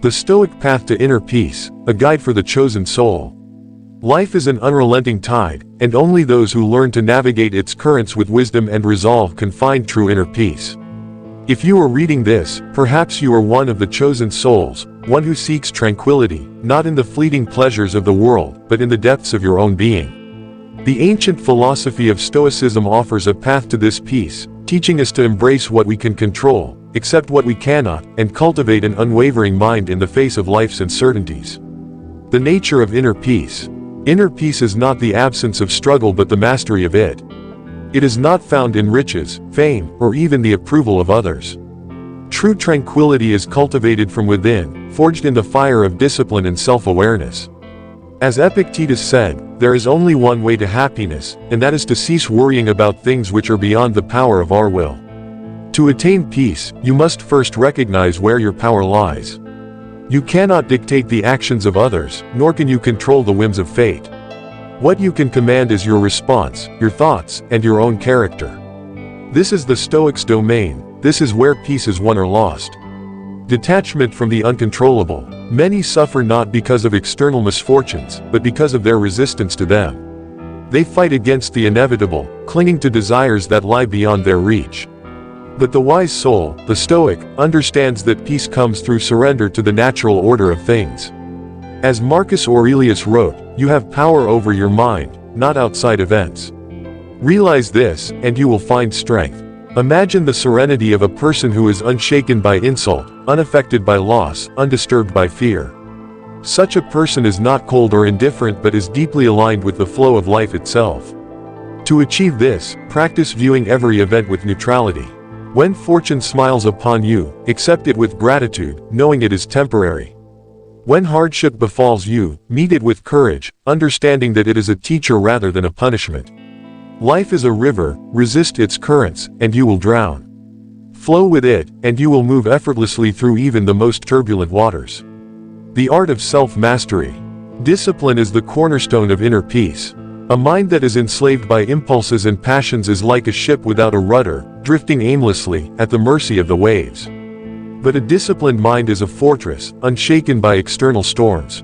The Stoic Path to Inner Peace, a guide for the chosen soul. Life is an unrelenting tide, and only those who learn to navigate its currents with wisdom and resolve can find true inner peace. If you are reading this, perhaps you are one of the chosen souls, one who seeks tranquility, not in the fleeting pleasures of the world, but in the depths of your own being. The ancient philosophy of Stoicism offers a path to this peace, teaching us to embrace what we can control, accept what we cannot, and cultivate an unwavering mind in the face of life's uncertainties. The nature of inner peace. Inner peace is not the absence of struggle but the mastery of it. It is not found in riches, fame, or even the approval of others. True tranquility is cultivated from within, forged in the fire of discipline and self-awareness. As Epictetus said, there is only one way to happiness, and that is to cease worrying about things which are beyond the power of our will. To attain peace, you must first recognize where your power lies. You cannot dictate the actions of others, nor can you control the whims of fate. What you can command is your response, your thoughts, and your own character. This is the Stoics' domain. This is where peace is won or lost. Detachment from the uncontrollable. Many suffer not because of external misfortunes, but because of their resistance to them. They fight against the inevitable, clinging to desires that lie beyond their reach. But the wise soul, the Stoic, understands that peace comes through surrender to the natural order of things. As Marcus Aurelius wrote, you have power over your mind, not outside events. Realize this, and you will find strength. Imagine the serenity of a person who is unshaken by insult, unaffected by loss, undisturbed by fear. Such a person is not cold or indifferent but is deeply aligned with the flow of life itself. To achieve this, practice viewing every event with neutrality. When fortune smiles upon you, accept it with gratitude, knowing it is temporary. When hardship befalls you, meet it with courage, understanding that it is a teacher rather than a punishment. Life is a river, resist its currents, and you will drown. Flow with it, and you will move effortlessly through even the most turbulent waters. The art of self-mastery. Discipline is the cornerstone of inner peace. A mind that is enslaved by impulses and passions is like a ship without a rudder, drifting aimlessly, at the mercy of the waves. But a disciplined mind is a fortress, unshaken by external storms.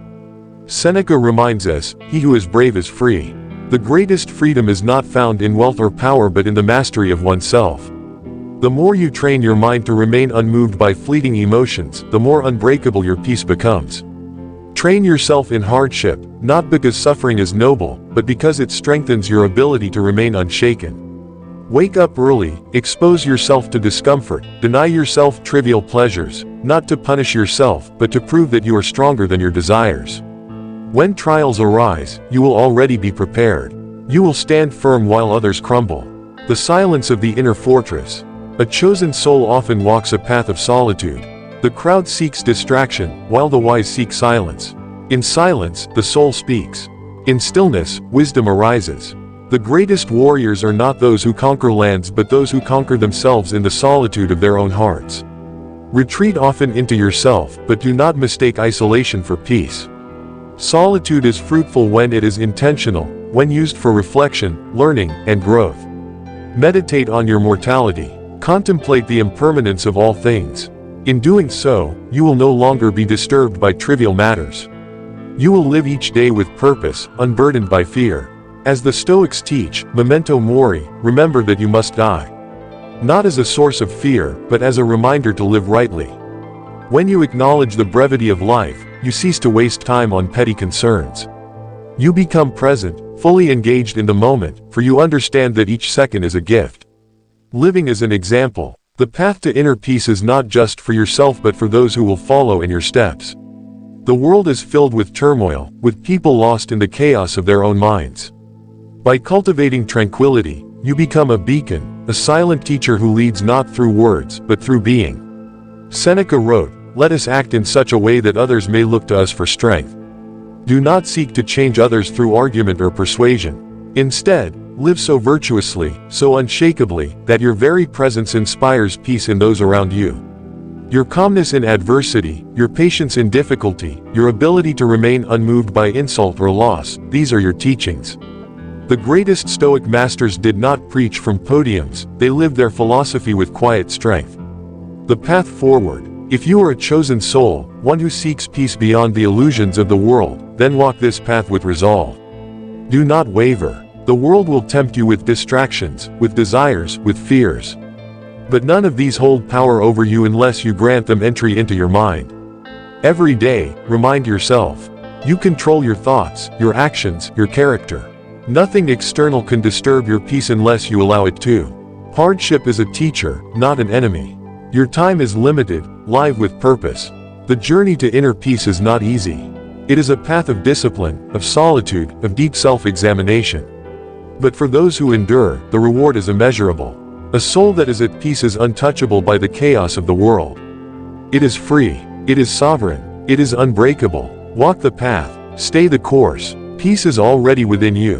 Seneca reminds us, he who is brave is free. The greatest freedom is not found in wealth or power but in the mastery of oneself. The more you train your mind to remain unmoved by fleeting emotions, the more unbreakable your peace becomes. Train yourself in hardship, not because suffering is noble, but because it strengthens your ability to remain unshaken. Wake up early, expose yourself to discomfort, deny yourself trivial pleasures, not to punish yourself, but to prove that you are stronger than your desires. When trials arise, you will already be prepared. You will stand firm while others crumble. The silence of the inner fortress. A chosen soul often walks a path of solitude. The crowd seeks distraction, while the wise seek silence. In silence, the soul speaks. In stillness, wisdom arises. The greatest warriors are not those who conquer lands but those who conquer themselves in the solitude of their own hearts. Retreat often into yourself, but do not mistake isolation for peace. Solitude is fruitful when it is intentional, when used for reflection, learning, and growth. Meditate on your mortality. Contemplate the impermanence of all things. In doing so, you will no longer be disturbed by trivial matters. You will live each day with purpose, unburdened by fear. As the Stoics teach, memento mori, remember that you must die. Not as a source of fear, but as a reminder to live rightly. When you acknowledge the brevity of life, you cease to waste time on petty concerns. You become present, fully engaged in the moment, for you understand that each second is a gift. Living as an example. The path to inner peace is not just for yourself but for those who will follow in your steps. The world is filled with turmoil, with people lost in the chaos of their own minds. By cultivating tranquility, you become a beacon, a silent teacher who leads not through words, but through being. Seneca wrote, "Let us act in such a way that others may look to us for strength." Do not seek to change others through argument or persuasion. Instead, live so virtuously, so unshakably, that your very presence inspires peace in those around you. Your calmness in adversity, your patience in difficulty, your ability to remain unmoved by insult or loss, these are your teachings. The greatest Stoic masters did not preach from podiums, they lived their philosophy with quiet strength. The path forward. If you are a chosen soul, one who seeks peace beyond the illusions of the world, then walk this path with resolve. Do not waver. The world will tempt you with distractions, with desires, with fears. But none of these hold power over you unless you grant them entry into your mind. Every day, remind yourself, you control your thoughts, your actions, your character. Nothing external can disturb your peace unless you allow it to. Hardship is a teacher, not an enemy. Your time is limited, live with purpose. The journey to inner peace is not easy. It is a path of discipline, of solitude, of deep self-examination. But for those who endure, the reward is immeasurable. A soul that is at peace is untouchable by the chaos of the world. It is free. It is sovereign. It is unbreakable. Walk the path. Stay the course. Peace is already within you.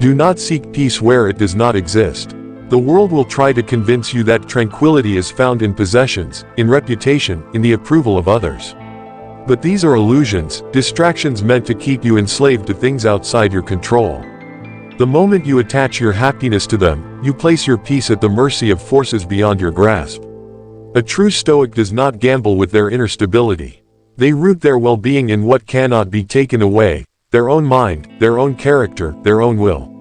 Do not seek peace where it does not exist. The world will try to convince you that tranquility is found in possessions, in reputation, in the approval of others. But these are illusions, distractions meant to keep you enslaved to things outside your control. The moment you attach your happiness to them, you place your peace at the mercy of forces beyond your grasp. A true Stoic does not gamble with their inner stability. They root their well-being in what cannot be taken away, their own mind, their own character, their own will.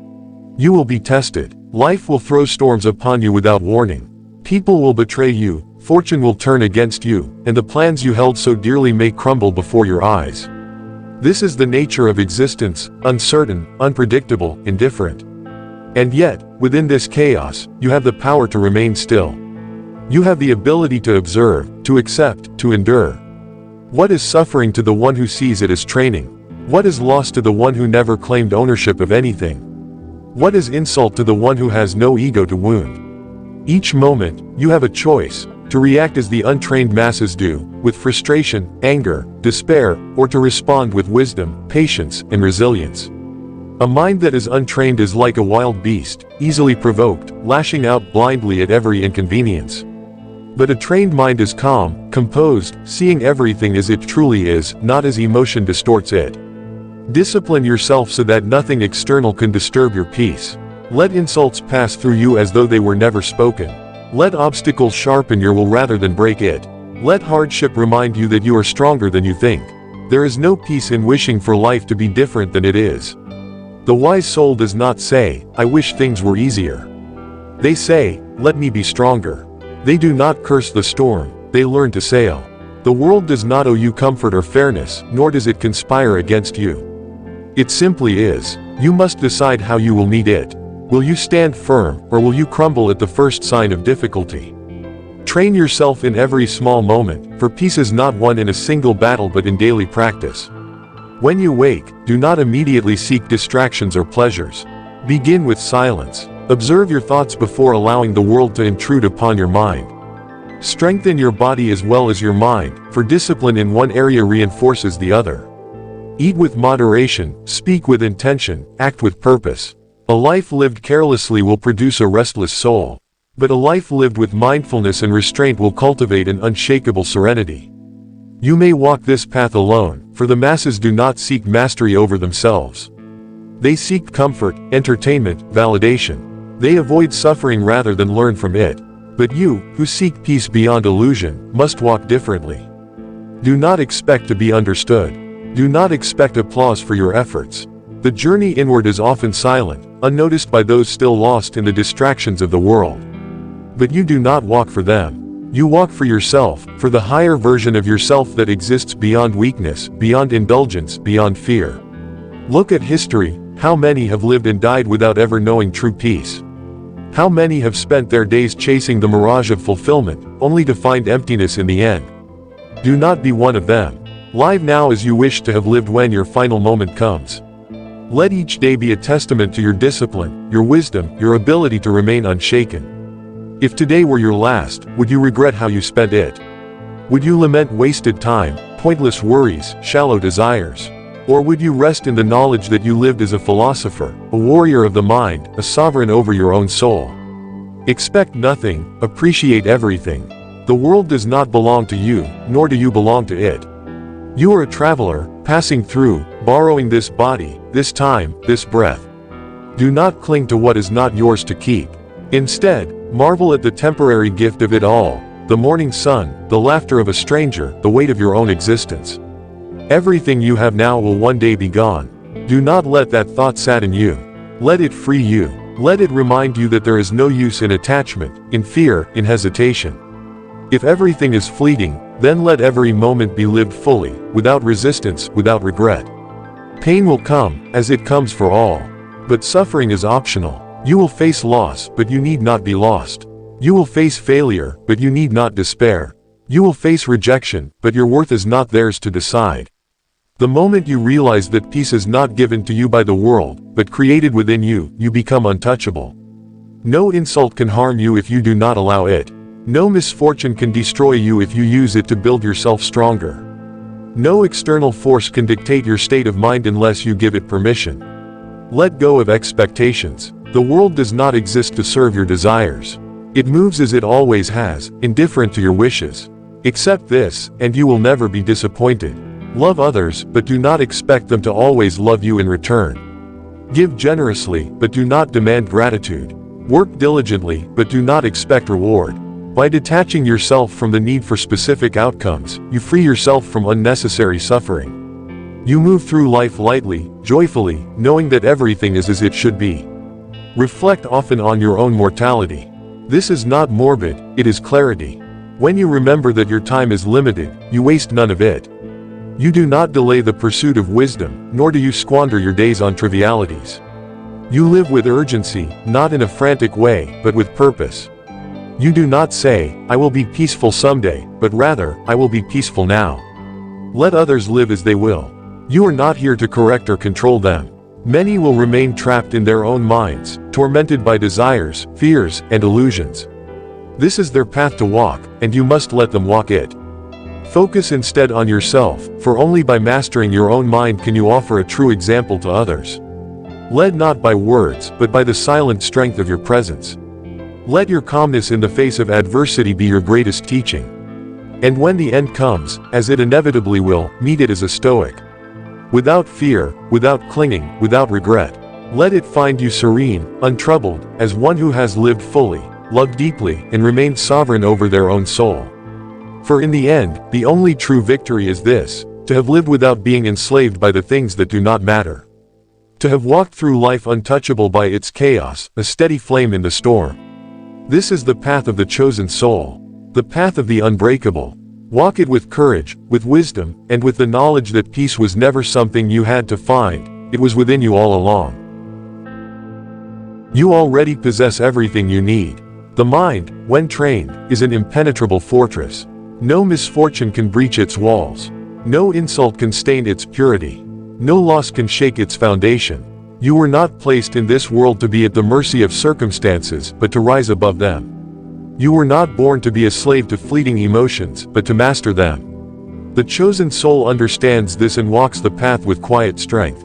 You will be tested. Life will throw storms upon you without warning. People will betray you, fortune will turn against you, and the plans you held so dearly may crumble before your eyes. This is the nature of existence, uncertain, unpredictable, indifferent. And yet, within this chaos, you have the power to remain still. You have the ability to observe, to accept, to endure. What is suffering to the one who sees it as training? What is loss to the one who never claimed ownership of anything? What is insult to the one who has no ego to wound? Each moment, you have a choice, to react as the untrained masses do, with frustration, anger, despair, or to respond with wisdom, patience, and resilience. A mind that is untrained is like a wild beast, easily provoked, lashing out blindly at every inconvenience. But a trained mind is calm, composed, seeing everything as it truly is, not as emotion distorts it. Discipline yourself so that nothing external can disturb your peace. Let insults pass through you as though they were never spoken. Let obstacles sharpen your will rather than break it. Let hardship remind you that you are stronger than you think. There is no peace in wishing for life to be different than it is. The wise soul does not say, "I wish things were easier." They say, "Let me be stronger." They do not curse the storm, they learn to sail. The world does not owe you comfort or fairness, nor does it conspire against you. It simply is. You must decide how you will meet it. Will you stand firm, or will you crumble at the first sign of difficulty? Train yourself in every small moment, for peace is not won in a single battle but in daily practice. When you wake, do not immediately seek distractions or pleasures. Begin with silence. Observe your thoughts before allowing the world to intrude upon your mind. Strengthen your body as well as your mind, for discipline in one area reinforces the other. Eat with moderation, speak with intention, act with purpose. A life lived carelessly will produce a restless soul. But a life lived with mindfulness and restraint will cultivate an unshakable serenity. You may walk this path alone, for the masses do not seek mastery over themselves. They seek comfort, entertainment, validation. They avoid suffering rather than learn from it. But you, who seek peace beyond illusion, must walk differently. Do not expect to be understood. Do not expect applause for your efforts. The journey inward is often silent, unnoticed by those still lost in the distractions of the world. But you do not walk for them. You walk for yourself, for the higher version of yourself that exists beyond weakness, beyond indulgence, beyond fear. Look at history. How many have lived and died without ever knowing true peace? How many have spent their days chasing the mirage of fulfillment, only to find emptiness in the end? Do not be one of them. Live now as you wish to have lived when your final moment comes. Let each day be a testament to your discipline, your wisdom, your ability to remain unshaken. If today were your last, would you regret how you spent it? Would you lament wasted time, pointless worries, shallow desires? Or would you rest in the knowledge that you lived as a philosopher, a warrior of the mind, a sovereign over your own soul? Expect nothing, appreciate everything. The world does not belong to you, nor do you belong to it. You are a traveler, passing through, borrowing this body, this time, this breath. Do not cling to what is not yours to keep. Instead, marvel at the temporary gift of it all, the morning sun, the laughter of a stranger, the weight of your own existence. Everything you have now will one day be gone. Do not let that thought sadden you. Let it free you. Let it remind you that there is no use in attachment, in fear, in hesitation. If everything is fleeting, then let every moment be lived fully, without resistance, without regret. Pain will come, as it comes for all. But suffering is optional. You will face loss, but you need not be lost. You will face failure, but you need not despair. You will face rejection, but your worth is not theirs to decide. The moment you realize that peace is not given to you by the world, but created within you, you become untouchable. No insult can harm you if you do not allow it. No misfortune can destroy you if you use it to build yourself stronger. No external force can dictate your state of mind unless you give it permission. Let go of expectations. The world does not exist to serve your desires. It moves as it always has, indifferent to your wishes. Accept this, and you will never be disappointed. Love others, but do not expect them to always love you in return. Give generously, but do not demand gratitude. Work diligently, but do not expect reward. By detaching yourself from the need for specific outcomes, you free yourself from unnecessary suffering. You move through life lightly, joyfully, knowing that everything is as it should be. Reflect often on your own mortality. This is not morbid, it is clarity. When you remember that your time is limited, you waste none of it. You do not delay the pursuit of wisdom, nor do you squander your days on trivialities. You live with urgency, not in a frantic way, but with purpose. You do not say, "I will be peaceful someday," but rather, "I will be peaceful now." Let others live as they will. You are not here to correct or control them. Many will remain trapped in their own minds, tormented by desires, fears, and illusions. This is their path to walk, and you must let them walk it. Focus instead on yourself, for only by mastering your own mind can you offer a true example to others. Led not by words, but by the silent strength of your presence. Let your calmness in the face of adversity be your greatest teaching. And when the end comes, as it inevitably will, meet it as a Stoic. Without fear, without clinging, without regret. Let it find you serene, untroubled, as one who has lived fully, loved deeply, and remained sovereign over their own soul. For in the end, the only true victory is this: to have lived without being enslaved by the things that do not matter. To have walked through life untouchable by its chaos, a steady flame in the storm. This is the path of the chosen soul. The path of the unbreakable. Walk it with courage, with wisdom, and with the knowledge that peace was never something you had to find, it was within you all along. You already possess everything you need. The mind, when trained, is an impenetrable fortress. No misfortune can breach its walls. No insult can stain its purity. No loss can shake its foundation. You were not placed in this world to be at the mercy of circumstances, but to rise above them. You were not born to be a slave to fleeting emotions, but to master them. The chosen soul understands this and walks the path with quiet strength.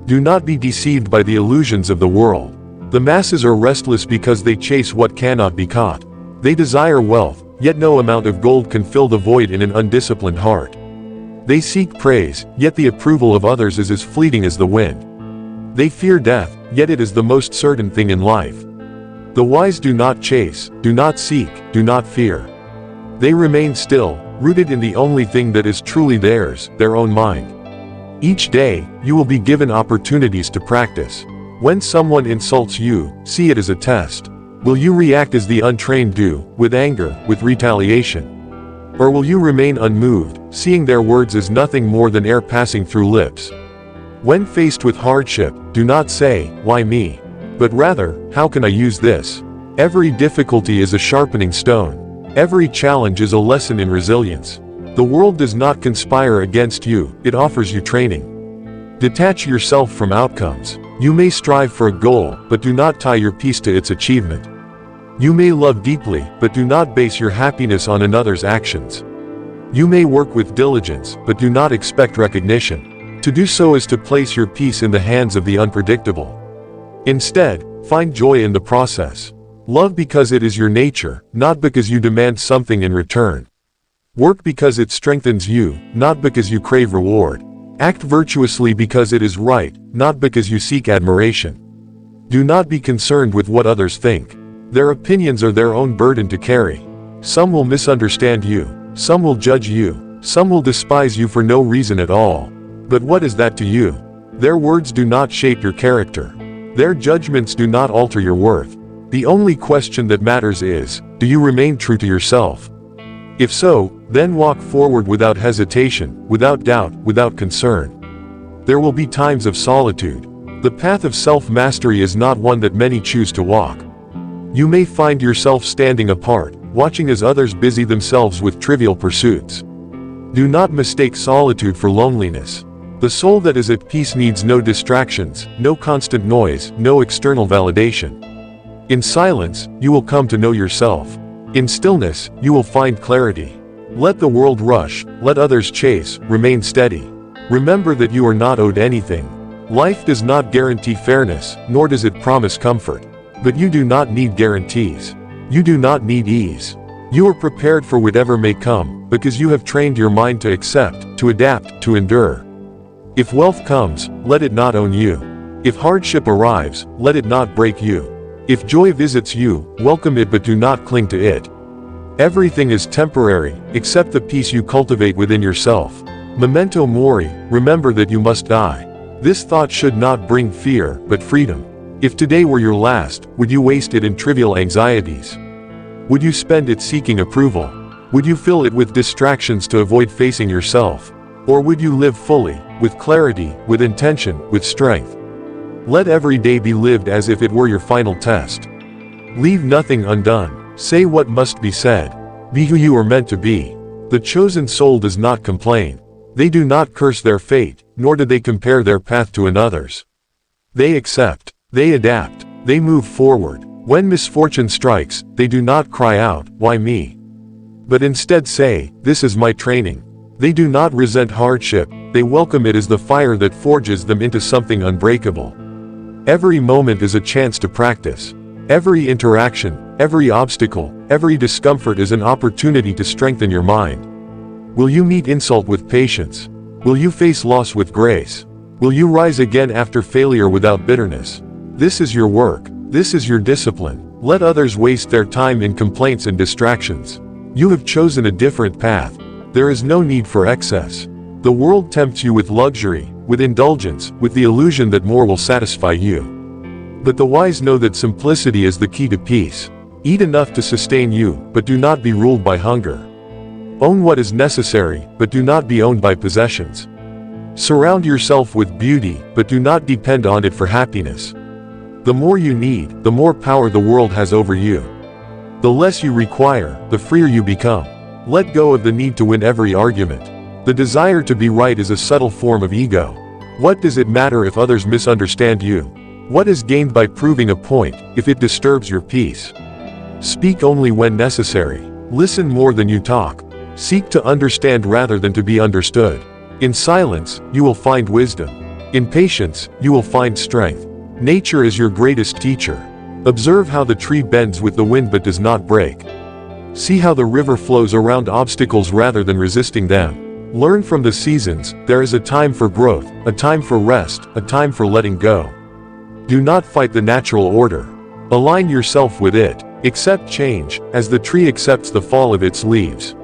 Do not be deceived by the illusions of the world. The masses are restless because they chase what cannot be caught. They desire wealth, yet no amount of gold can fill the void in an undisciplined heart. They seek praise, yet the approval of others is as fleeting as the wind. They fear death, yet it is the most certain thing in life. The wise do not chase, do not seek, do not fear. They remain still, rooted in the only thing that is truly theirs, their own mind. Each day, you will be given opportunities to practice. When someone insults you, see it as a test. Will you react as the untrained do, with anger, with retaliation? Or will you remain unmoved, seeing their words as nothing more than air passing through lips? When faced with hardship, do not say, "Why me?" but rather, "How can I use this?" Every difficulty is a sharpening stone. Every challenge is a lesson in resilience. The world does not conspire against you, it offers you training. Detach yourself from outcomes. You may strive for a goal, but do not tie your peace to its achievement. You may love deeply, but do not base your happiness on another's actions. You may work with diligence, but do not expect recognition. To do so is to place your peace in the hands of the unpredictable. Instead, find joy in the process. Love because it is your nature, not because you demand something in return. Work because it strengthens you, not because you crave reward. Act virtuously because it is right, not because you seek admiration. Do not be concerned with what others think. Their opinions are their own burden to carry. Some will misunderstand you. Some will judge you. Some will despise you for no reason at all. But what is that to you? Their words do not shape your character. Their judgments do not alter your worth. The only question that matters is, do you remain true to yourself? If so, then walk forward without hesitation, without doubt, without concern. There will be times of solitude. The path of self-mastery is not one that many choose to walk. You may find yourself standing apart, watching as others busy themselves with trivial pursuits. Do not mistake solitude for loneliness. The soul that is at peace needs no distractions, no constant noise, no external validation. In silence, you will come to know yourself. In stillness, you will find clarity. Let the world rush, let others chase, remain steady. Remember that you are not owed anything. Life does not guarantee fairness, nor does it promise comfort. But you do not need guarantees. You do not need ease. You are prepared for whatever may come, because you have trained your mind to accept, to adapt, to endure. If wealth comes, let it not own you. If hardship arrives, let it not break you. If joy visits you, welcome it but do not cling to it. Everything is temporary, except the peace you cultivate within yourself. Memento mori, remember that you must die. This thought should not bring fear, but freedom. If today were your last, would you waste it in trivial anxieties? Would you spend it seeking approval? Would you fill it with distractions to avoid facing yourself? Or would you live fully, with clarity, with intention, with strength? Let every day be lived as if it were your final test. Leave nothing undone. Say what must be said. Be who you are meant to be. The chosen soul does not complain. They do not curse their fate, nor do they compare their path to another's. They accept. They adapt. They move forward. When misfortune strikes, they do not cry out, "Why me?" But instead say, "This is my training." They do not resent hardship, they welcome it as the fire that forges them into something unbreakable. Every moment is a chance to practice. Every interaction, every obstacle, every discomfort is an opportunity to strengthen your mind. Will you meet insult with patience? Will you face loss with grace? Will you rise again after failure without bitterness? This is your work. This is your discipline. Let others waste their time in complaints and distractions. You have chosen a different path. There is no need for excess. The world tempts you with luxury, with indulgence, with the illusion that more will satisfy you. But the wise know that simplicity is the key to peace. Eat enough to sustain you, but do not be ruled by hunger. Own what is necessary, but do not be owned by possessions. Surround yourself with beauty, but do not depend on it for happiness. The more you need, the more power the world has over you. The less you require, the freer you become. Let go of the need to win every argument. The desire to be right is a subtle form of ego. What does it matter if others misunderstand you? What is gained by proving a point, if it disturbs your peace? Speak only when necessary. Listen more than you talk. Seek to understand rather than to be understood. In silence, you will find wisdom. In patience, you will find strength. Nature is your greatest teacher. Observe how the tree bends with the wind but does not break. See how the river flows around obstacles rather than resisting them. Learn from the seasons. There is a time for growth, a time for rest, a time for letting go. Do not fight the natural order. Align yourself with it. Accept change, as the tree accepts the fall of its leaves.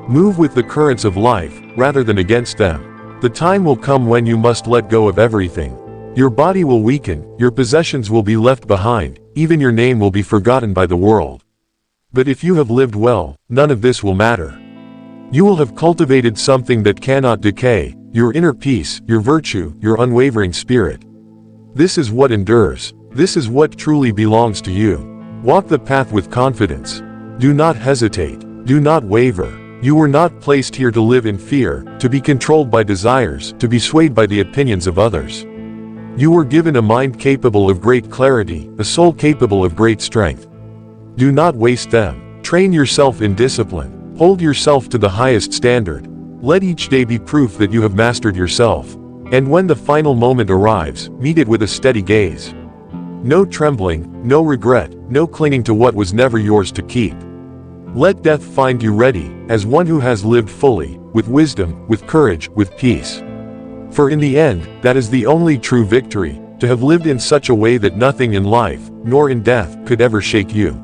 Move with the currents of life, rather than against them. The time will come when you must let go of everything. Your body will weaken, your possessions will be left behind, even your name will be forgotten by the world. But if you have lived well, none of this will matter. You will have cultivated something that cannot decay, your inner peace, your virtue, your unwavering spirit. This is what endures. This is what truly belongs to you. Walk the path with confidence. Do not hesitate. Do not waver. You were not placed here to live in fear, to be controlled by desires, to be swayed by the opinions of others. You were given a mind capable of great clarity, a soul capable of great strength. Do not waste them. Train yourself in discipline. Hold yourself to the highest standard. Let each day be proof that you have mastered yourself. And when the final moment arrives, meet it with a steady gaze. No trembling, no regret, no clinging to what was never yours to keep. Let death find you ready, as one who has lived fully, with wisdom, with courage, with peace. For in the end, that is the only true victory, to have lived in such a way that nothing in life, nor in death, could ever shake you.